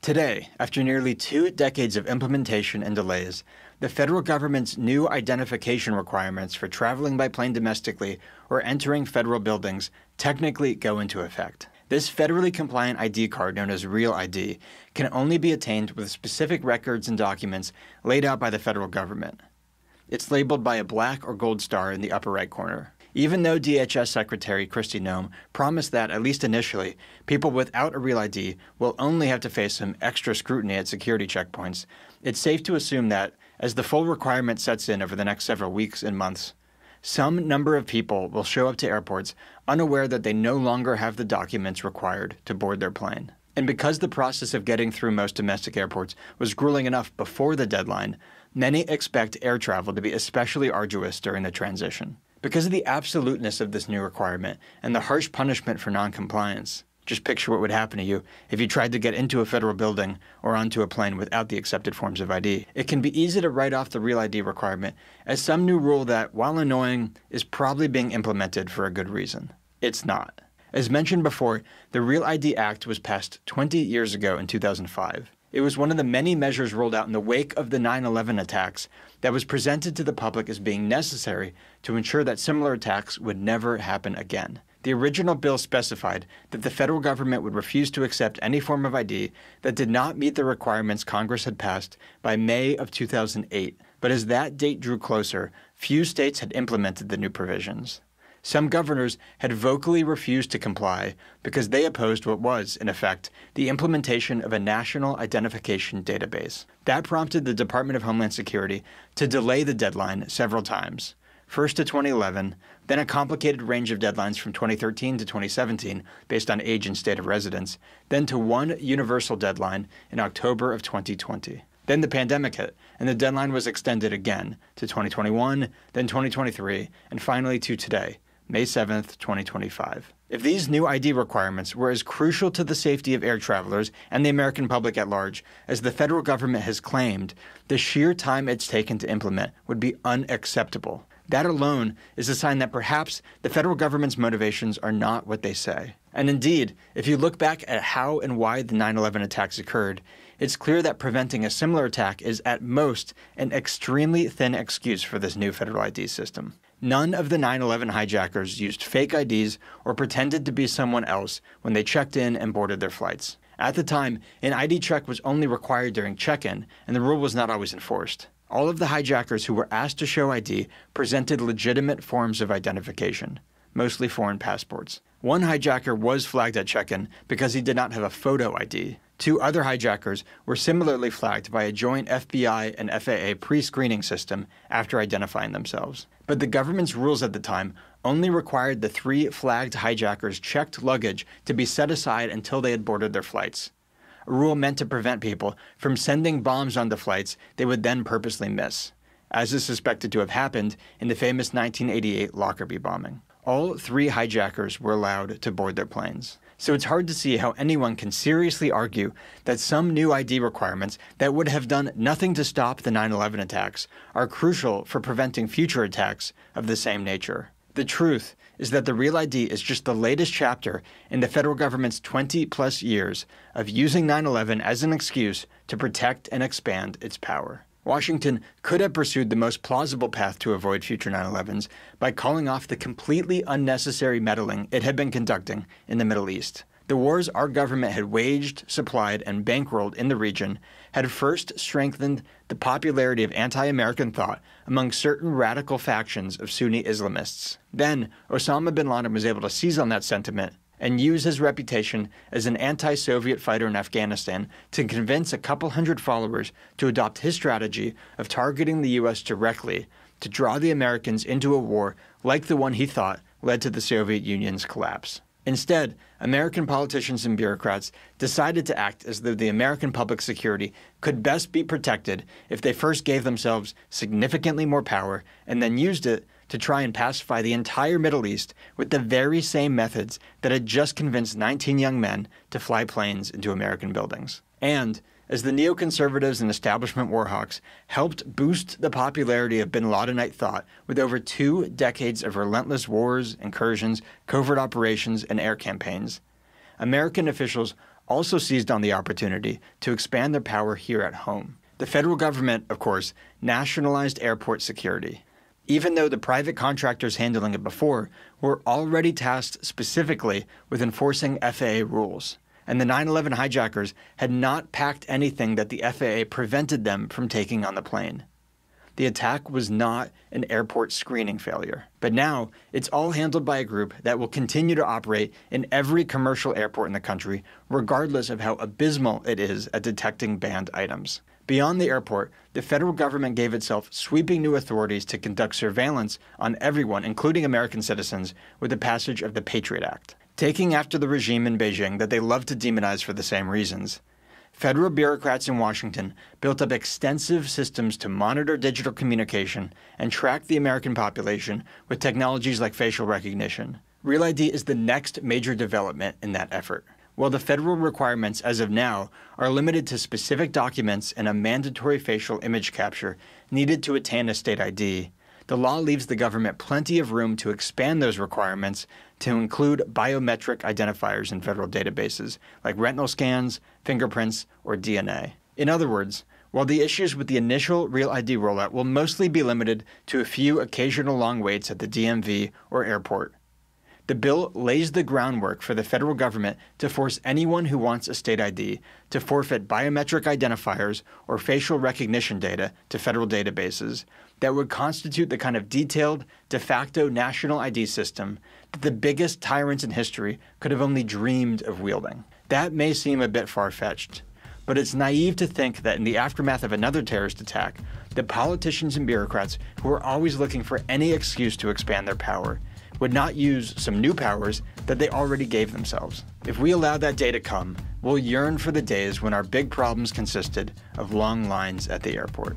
Today, after nearly 2 decades of implementation and delays, the federal government's new identification requirements for traveling by plane domestically or entering federal buildings technically go into effect. This federally compliant ID card, known as Real ID, can only be attained with specific records and documents laid out by the federal government. It's labeled by a black or gold star in the upper right corner. Even though DHS Secretary Kristi Noem promised that, at least initially, people without a Real ID will only have to face some extra scrutiny at security checkpoints, it's safe to assume that, as the full requirement sets in over the next several weeks and months, some number of people will show up to airports unaware that they no longer have the documents required to board their plane. And because the process of getting through most domestic airports was grueling enough before the deadline, many expect air travel to be especially arduous during the transition. Because of the absoluteness of this new requirement and the harsh punishment for noncompliance, just picture what would happen to you if you tried to get into a federal building or onto a plane without the accepted forms of ID. It can be easy to write off the Real ID requirement as some new rule that, while annoying, is probably being implemented for a good reason. It's not. As mentioned before, the Real ID Act was passed 20 years ago in 2005. It was one of the many measures rolled out in the wake of the 9/11 attacks that was presented to the public as being necessary to ensure that similar attacks would never happen again. The original bill specified that the federal government would refuse to accept any form of ID that did not meet the requirements Congress had passed by May of 2008. But as that date drew closer, few states had implemented the new provisions. Some governors had vocally refused to comply because they opposed what was, in effect, the implementation of a national identification database. That prompted the Department of Homeland Security to delay the deadline several times. First to 2011, then a complicated range of deadlines from 2013 to 2017 based on age and state of residence, then to one universal deadline in October of 2020. Then the pandemic hit, and the deadline was extended again to 2021, then 2023, and finally to today, May 7th, 2025. If these new ID requirements were as crucial to the safety of air travelers and the American public at large as the federal government has claimed, the sheer time it's taken to implement would be unacceptable. That alone is a sign that perhaps the federal government's motivations are not what they say. And indeed, if you look back at how and why the 9/11 attacks occurred, it's clear that preventing a similar attack is at most an extremely thin excuse for this new federal ID system. None of the 9/11 hijackers used fake IDs or pretended to be someone else when they checked in and boarded their flights. At the time, an ID check was only required during check-in, and the rule was not always enforced. All of the hijackers who were asked to show ID presented legitimate forms of identification, mostly foreign passports. One hijacker was flagged at check-in because he did not have a photo ID. 2 other hijackers were similarly flagged by a joint FBI and FAA pre-screening system after identifying themselves. But the government's rules at the time only required the 3 flagged hijackers' checked luggage to be set aside until they had boarded their flights. A rule meant to prevent people from sending bombs onto flights they would then purposely miss, as is suspected to have happened in the famous 1988 Lockerbie bombing. All 3 hijackers were allowed to board their planes. So it's hard to see how anyone can seriously argue that some new ID requirements that would have done nothing to stop the 9/11 attacks are crucial for preventing future attacks of the same nature. The truth is that the Real ID is just the latest chapter in the federal government's 20-plus years of using 9/11 as an excuse to protect and expand its power. Washington could have pursued the most plausible path to avoid future 9/11s by calling off the completely unnecessary meddling it had been conducting in the Middle East. The wars our government had waged, supplied, and bankrolled in the region had first strengthened the popularity of anti-American thought among certain radical factions of Sunni Islamists. Then, Osama bin Laden was able to seize on that sentiment and use his reputation as an anti-Soviet fighter in Afghanistan to convince a couple hundred followers to adopt his strategy of targeting the U.S. directly to draw the Americans into a war like the one he thought led to the Soviet Union's collapse. Instead, American politicians and bureaucrats decided to act as though the American public security could best be protected if they first gave themselves significantly more power and then used it to try and pacify the entire Middle East with the very same methods that had just convinced 19 young men to fly planes into American buildings. And as the neoconservatives and establishment warhawks helped boost the popularity of bin Ladenite thought with over 2 decades of relentless wars, incursions, covert operations, and air campaigns, American officials also seized on the opportunity to expand their power here at home. The federal government, of course, nationalized airport security, even though the private contractors handling it before were already tasked specifically with enforcing FAA rules. And the 9/11 hijackers had not packed anything that the FAA prevented them from taking on the plane. The attack was not an airport screening failure. But now, it's all handled by a group that will continue to operate in every commercial airport in the country, regardless of how abysmal it is at detecting banned items. Beyond the airport, the federal government gave itself sweeping new authorities to conduct surveillance on everyone, including American citizens, with the passage of the Patriot Act. Taking after the regime in Beijing that they love to demonize for the same reasons, federal bureaucrats in Washington built up extensive systems to monitor digital communication and track the American population with technologies like facial recognition. Real ID is the next major development in that effort. While the federal requirements as of now are limited to specific documents and a mandatory facial image capture needed to attain a state ID, the law leaves the government plenty of room to expand those requirements to include biometric identifiers in federal databases like retinal scans, fingerprints, or DNA. In other words, while the issues with the initial Real ID rollout will mostly be limited to a few occasional long waits at the DMV or airport, the bill lays the groundwork for the federal government to force anyone who wants a state ID to forfeit biometric identifiers or facial recognition data to federal databases that would constitute the kind of detailed, de facto national ID system that the biggest tyrants in history could have only dreamed of wielding. That may seem a bit far-fetched, but it's naive to think that in the aftermath of another terrorist attack, the politicians and bureaucrats who are always looking for any excuse to expand their power would not use some new powers that they already gave themselves. If we allow that day to come, we'll yearn for the days when our big problems consisted of long lines at the airport.